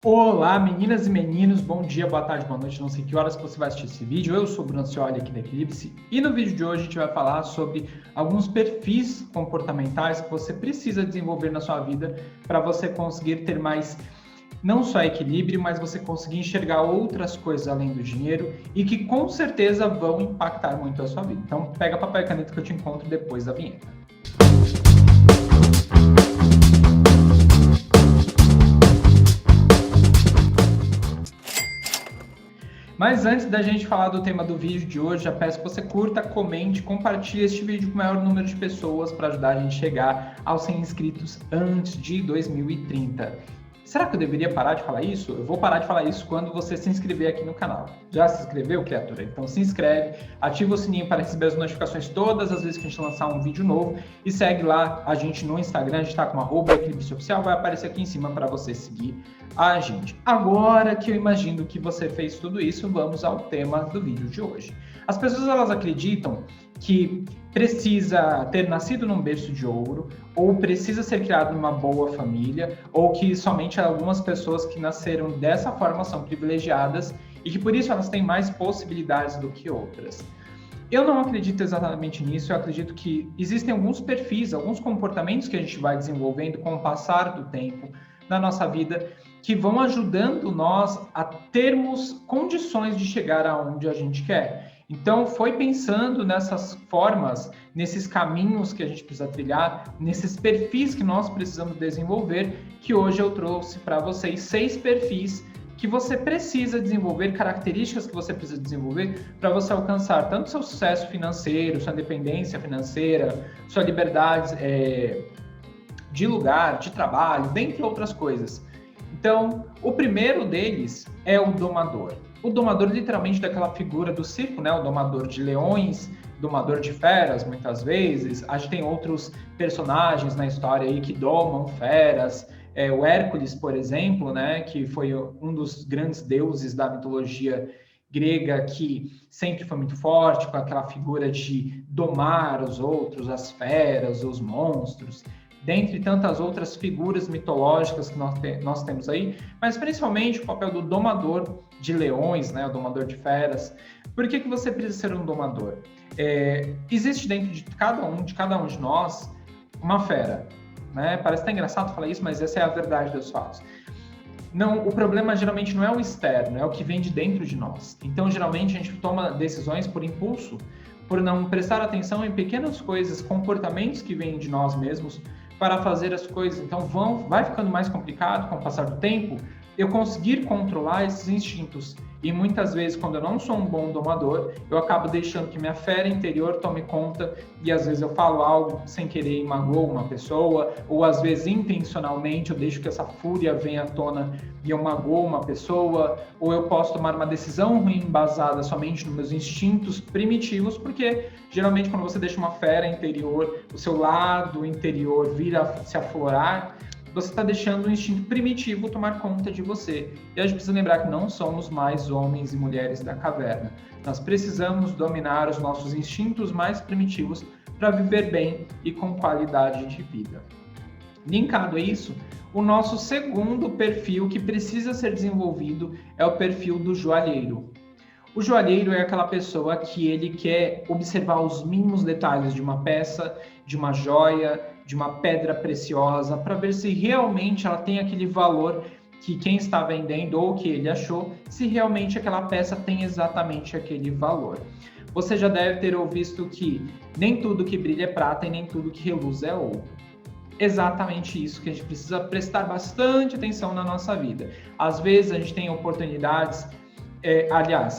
Olá, meninas e meninos, bom dia, boa tarde, boa noite, não sei que horas que você vai assistir esse vídeo. Eu sou o Bruno Cioli aqui da Eclipse e no vídeo de hoje a gente vai falar sobre alguns perfis comportamentais que você precisa desenvolver na sua vida para você conseguir ter mais, não só equilíbrio, mas você conseguir enxergar outras coisas além do dinheiro e que com certeza vão impactar muito a sua vida. Então pega papel e caneta que eu te encontro depois da vinheta. Mas antes da gente falar do tema do vídeo de hoje, já peço que você curta, comente, compartilhe este vídeo com o maior número de pessoas para ajudar a gente a chegar aos 100 inscritos antes de 2030. Será que eu deveria parar de falar isso? Eu vou parar de falar isso quando você se inscrever aqui no canal. Já se inscreveu, criatura? Então se inscreve, ativa o sininho para receber as notificações todas as vezes que a gente lançar um vídeo novo e segue lá a gente no Instagram, a gente está com @eclipseoficial, vai aparecer aqui em cima para você seguir a gente. Agora que eu imagino que você fez tudo isso, vamos ao tema do vídeo de hoje. As pessoas elas acreditam que precisa ter nascido num berço de ouro, ou precisa ser criado numa boa família, ou que somente algumas pessoas que nasceram dessa forma são privilegiadas e que por isso elas têm mais possibilidades do que outras. Eu não acredito exatamente nisso, eu acredito que existem alguns perfis, alguns comportamentos que a gente vai desenvolvendo com o passar do tempo na nossa vida que vão ajudando nós a termos condições de chegar aonde a gente quer. Então, foi pensando nessas formas, nesses caminhos que a gente precisa trilhar, nesses perfis que nós precisamos desenvolver, que hoje eu trouxe para vocês 6 perfis que você precisa desenvolver, características que você precisa desenvolver para você alcançar tanto seu sucesso financeiro, sua independência financeira, sua liberdade de lugar, de trabalho, dentre outras coisas. Então, o primeiro deles é o domador. O domador, literalmente, daquela figura do circo, né? O domador de leões, domador de feras, muitas vezes. A gente tem outros personagens na história aí que domam feras. O Hércules, por exemplo, né? Que foi um dos grandes deuses da mitologia grega, que sempre foi muito forte, com aquela figura de domar os outros, as feras, os monstros, dentre tantas outras figuras mitológicas que nós temos aí, mas principalmente o papel do domador de leões, né, o domador de feras. Por que você precisa ser um domador? Existe dentro de cada um de nós uma fera, né? Parece até engraçado falar isso, mas essa é a verdade dos fatos. Não, o problema geralmente não é o externo, é o que vem de dentro de nós. Então, geralmente, a gente toma decisões por impulso, por não prestar atenção em pequenas coisas, comportamentos que vêm de nós mesmos para fazer as coisas. Então, vai ficando mais complicado com o passar do tempo eu conseguir controlar esses instintos. E muitas vezes, quando eu não sou um bom domador, eu acabo deixando que minha fera interior tome conta e às vezes eu falo algo sem querer e magoo uma pessoa, ou às vezes intencionalmente eu deixo que essa fúria venha à tona e eu magoo uma pessoa, ou eu posso tomar uma decisão ruim baseada somente nos meus instintos primitivos, porque geralmente quando você deixa uma fera interior, o seu lado interior vira se aflorar, você está deixando o instinto primitivo tomar conta de você. E a gente precisa lembrar que não somos mais homens e mulheres da caverna. Nós precisamos dominar os nossos instintos mais primitivos para viver bem e com qualidade de vida. Linkado a isso, o nosso segundo perfil que precisa ser desenvolvido é o perfil do joalheiro. O joalheiro é aquela pessoa que ele quer observar os mínimos detalhes de uma peça, de uma joia, de uma pedra preciosa, para ver se realmente ela tem aquele valor que quem está vendendo ou que ele achou, se realmente aquela peça tem exatamente aquele valor. Você já deve ter ouvido que nem tudo que brilha é prata e nem tudo que reluz é ouro. Exatamente isso que a gente precisa prestar bastante atenção na nossa vida. Às vezes a gente tem oportunidades,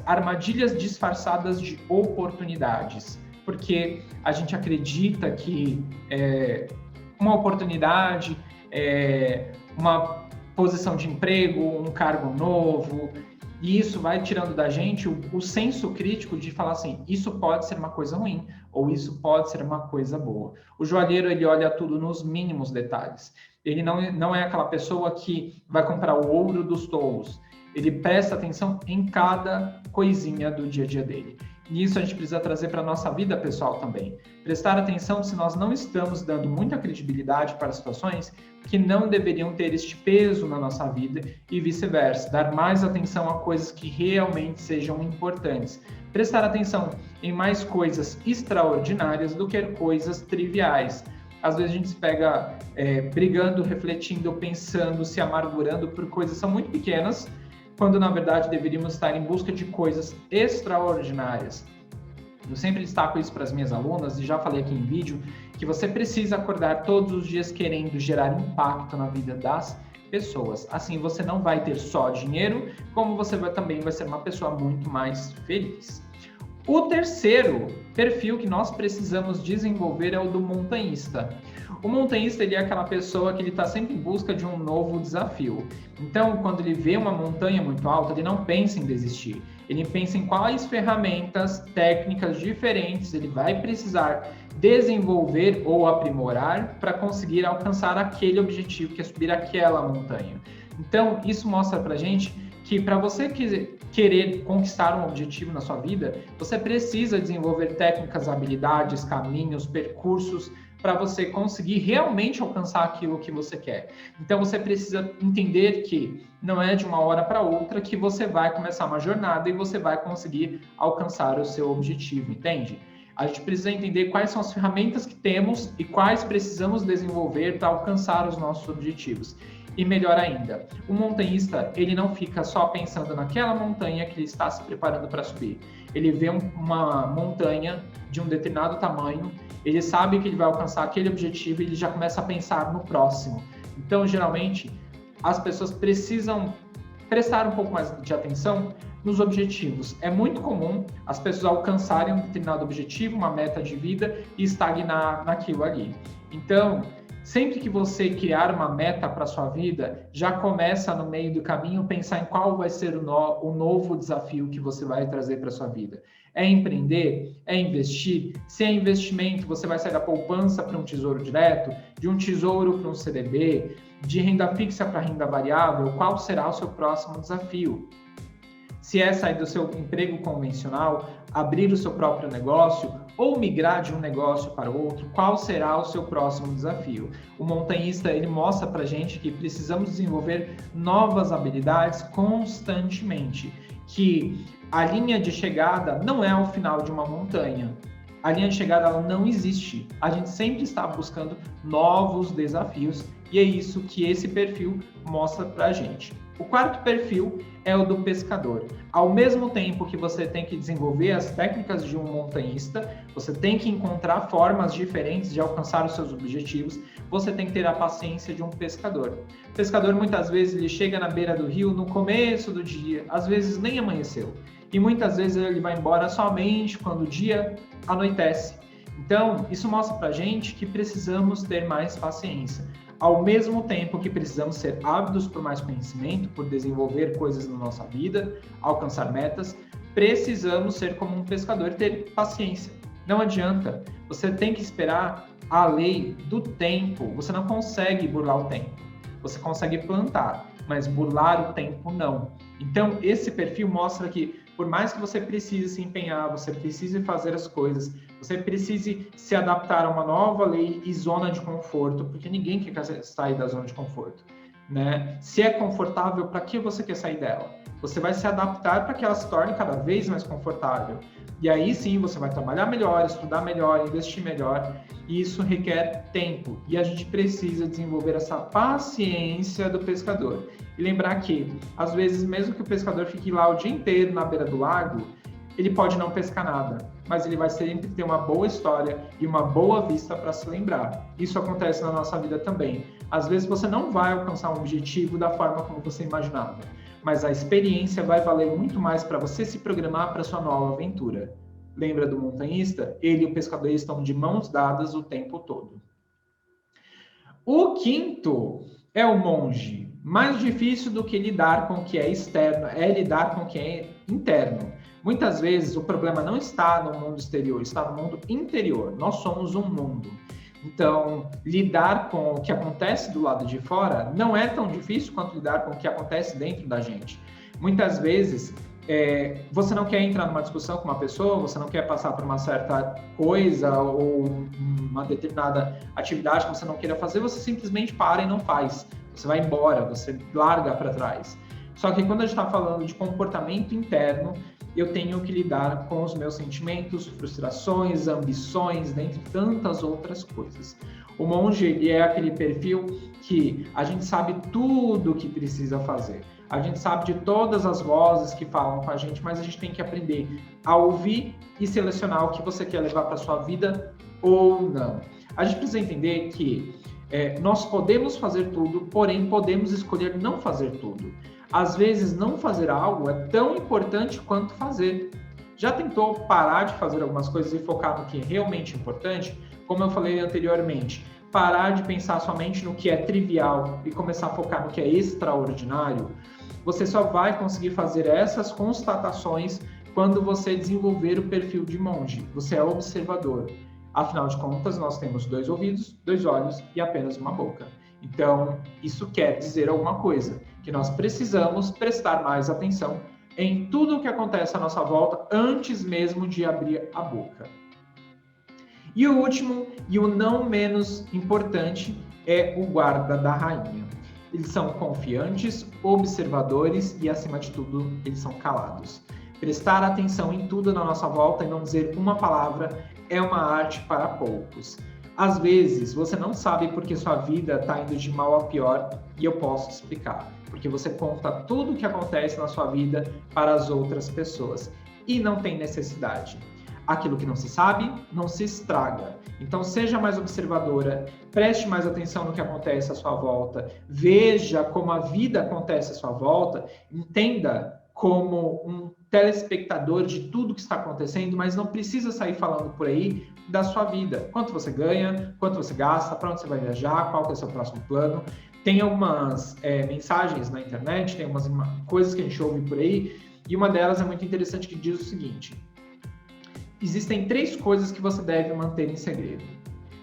armadilhas disfarçadas de oportunidades, porque a gente acredita que uma oportunidade, uma posição de emprego, um cargo novo, e isso vai tirando da gente o senso crítico de falar assim, isso pode ser uma coisa ruim, ou isso pode ser uma coisa boa. O joalheiro, ele olha tudo nos mínimos detalhes. Ele não é aquela pessoa que vai comprar o ouro dos tolos. Ele presta atenção em cada coisinha do dia a dia dele. E isso a gente precisa trazer para a nossa vida pessoal também. Prestar atenção se nós não estamos dando muita credibilidade para situações que não deveriam ter este peso na nossa vida e vice-versa. Dar mais atenção a coisas que realmente sejam importantes. Prestar atenção em mais coisas extraordinárias do que coisas triviais. Às vezes a gente se pega brigando, refletindo, pensando, se amargurando por coisas que são muito pequenas, quando na verdade deveríamos estar em busca de coisas extraordinárias. Eu sempre destaco isso para as minhas alunas, e já falei aqui em vídeo, que você precisa acordar todos os dias querendo gerar impacto na vida das pessoas. Assim você não vai ter só dinheiro, como você também vai ser uma pessoa muito mais feliz. O terceiro perfil que nós precisamos desenvolver é o do montanhista. O montanhista, ele é aquela pessoa que ele está sempre em busca de um novo desafio. Então, quando ele vê uma montanha muito alta, ele não pensa em desistir. Ele pensa em quais ferramentas, técnicas diferentes ele vai precisar desenvolver ou aprimorar para conseguir alcançar aquele objetivo, que é subir aquela montanha. Então, isso mostra para a gente que para você querer conquistar um objetivo na sua vida, você precisa desenvolver técnicas, habilidades, caminhos, percursos para você conseguir realmente alcançar aquilo que você quer. Então você precisa entender que não é de uma hora para outra que você vai começar uma jornada e você vai conseguir alcançar o seu objetivo, entende? A gente precisa entender quais são as ferramentas que temos e quais precisamos desenvolver para alcançar os nossos objetivos. E melhor ainda, o montanhista, ele não fica só pensando naquela montanha que ele está se preparando para subir. Ele vê uma montanha de um determinado tamanho, ele sabe que ele vai alcançar aquele objetivo e ele já começa a pensar no próximo. Então, geralmente, as pessoas precisam prestar um pouco mais de atenção nos objetivos. É muito comum as pessoas alcançarem um determinado objetivo, uma meta de vida e estagnar naquilo ali. Então, sempre que você criar uma meta para a sua vida, já começa no meio do caminho pensar em qual vai ser o novo desafio que você vai trazer para a sua vida. É empreender? É investir? Se é investimento, você vai sair da poupança para um tesouro direto, de um tesouro para um CDB, de renda fixa para renda variável? Qual será o seu próximo desafio? Se é sair do seu emprego convencional, abrir o seu próprio negócio ou migrar de um negócio para outro, qual será o seu próximo desafio? O montanhista, ele mostra para a gente que precisamos desenvolver novas habilidades constantemente, que a linha de chegada não é o final de uma montanha. A linha de chegada ela não existe. A gente sempre está buscando novos desafios e é isso que esse perfil mostra para a gente. O quarto perfil é o do pescador. Ao mesmo tempo que você tem que desenvolver as técnicas de um montanhista, você tem que encontrar formas diferentes de alcançar os seus objetivos, você tem que ter a paciência de um pescador. O pescador muitas vezes ele chega na beira do rio no começo do dia, às vezes nem amanheceu. E muitas vezes ele vai embora somente quando o dia anoitece. Então, isso mostra pra gente que precisamos ter mais paciência. Ao mesmo tempo que precisamos ser ávidos por mais conhecimento, por desenvolver coisas na nossa vida, alcançar metas, precisamos ser como um pescador e ter paciência. Não adianta, você tem que esperar a lei do tempo. Você não consegue burlar o tempo. Você consegue plantar, mas burlar o tempo não. Então, esse perfil mostra que por mais que você precise se empenhar, você precise fazer as coisas, você precise se adaptar a uma nova lei e zona de conforto, porque ninguém quer sair da zona de conforto, né? Se é confortável, para que você quer sair dela? Você vai se adaptar para que ela se torne cada vez mais confortável. E aí sim, você vai trabalhar melhor, estudar melhor, investir melhor, e isso requer tempo. E a gente precisa desenvolver essa paciência do pescador. E lembrar que, às vezes, mesmo que o pescador fique lá o dia inteiro na beira do lago, ele pode não pescar nada, mas ele vai sempre ter uma boa história e uma boa vista para se lembrar. Isso acontece na nossa vida também. Às vezes você não vai alcançar um objetivo da forma como você imaginava, mas a experiência vai valer muito mais para você se programar para sua nova aventura. Lembra do montanhista? Ele e o pescador estão de mãos dadas o tempo todo. O quinto é o monge. Mais difícil do que lidar com o que é externo é lidar com o que é interno. Muitas vezes o problema não está no mundo exterior, está no mundo interior. Nós somos um mundo. Então, lidar com o que acontece do lado de fora não é tão difícil quanto lidar com o que acontece dentro da gente. Muitas vezes, Você não quer entrar numa discussão com uma pessoa, você não quer passar por uma certa coisa ou uma determinada atividade que você não queira fazer, você simplesmente para e não faz. Você vai embora, você larga para trás. Só que quando a gente está falando de comportamento interno, eu tenho que lidar com os meus sentimentos, frustrações, ambições, dentre tantas outras coisas. O monge, ele é aquele perfil que a gente sabe tudo o que precisa fazer. A gente sabe de todas as vozes que falam com a gente, mas a gente tem que aprender a ouvir e selecionar o que você quer levar para a sua vida ou não. A gente precisa entender que nós podemos fazer tudo, porém podemos escolher não fazer tudo. Às vezes, não fazer algo é tão importante quanto fazer. Já tentou parar de fazer algumas coisas e focar no que é realmente importante? Como eu falei anteriormente, parar de pensar somente no que é trivial e começar a focar no que é extraordinário? Você só vai conseguir fazer essas constatações quando você desenvolver o perfil de monge. Você é observador. Afinal de contas, nós temos 2 ouvidos, 2 olhos e apenas uma boca. Então, isso quer dizer alguma coisa, que nós precisamos prestar mais atenção em tudo o que acontece à nossa volta antes mesmo de abrir a boca. E o último, e o não menos importante, é o guarda da rainha. Eles são confiantes, observadores e, acima de tudo, eles são calados. Prestar atenção em tudo na nossa volta e não dizer uma palavra é uma arte para poucos. Às vezes, você não sabe porque sua vida está indo de mal a pior e eu posso explicar. Porque você conta tudo o que acontece na sua vida para as outras pessoas e não tem necessidade. Aquilo que não se sabe, não se estraga. Então, seja mais observadora, preste mais atenção no que acontece à sua volta, veja como a vida acontece à sua volta, entenda como um telespectador de tudo que está acontecendo, mas não precisa sair falando por aí da sua vida. Quanto você ganha, quanto você gasta, para onde você vai viajar, qual que é o seu próximo plano. Tem algumas mensagens na internet, tem algumas coisas que a gente ouve por aí, e uma delas é muito interessante, que diz o seguinte: existem 3 coisas que você deve manter em segredo: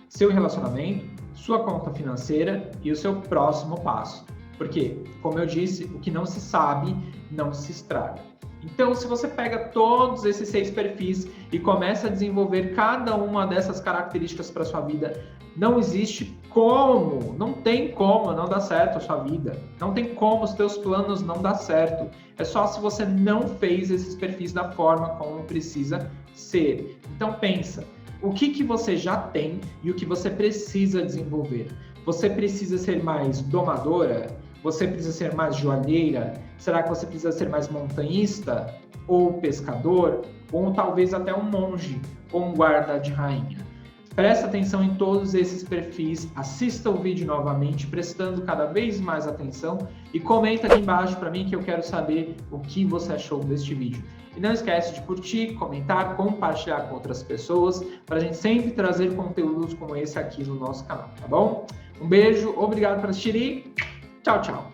seu relacionamento, sua conta financeira e o seu próximo passo. Porque, como eu disse, o que não se sabe não se estraga. Então, se você pega todos esses 6 perfis e começa a desenvolver cada uma dessas características para sua vida, não existe como, não tem como não dar certo a sua vida. Não tem como os teus planos não dar certo. É só se você não fez esses perfis da forma como precisa ser. Então pensa, o que você já tem e o que você precisa desenvolver. Você precisa ser mais domadora? Você precisa ser mais joalheira? Será que você precisa ser mais montanhista? Ou pescador? Ou talvez até um monge? Ou um guarda de rainha? Presta atenção em todos esses perfis, assista o vídeo novamente, prestando cada vez mais atenção e comenta aqui embaixo para mim que eu quero saber o que você achou deste vídeo. E não esquece de curtir, comentar, compartilhar com outras pessoas, para a gente sempre trazer conteúdos como esse aqui no nosso canal, tá bom? Um beijo, obrigado por assistir e tchau, tchau!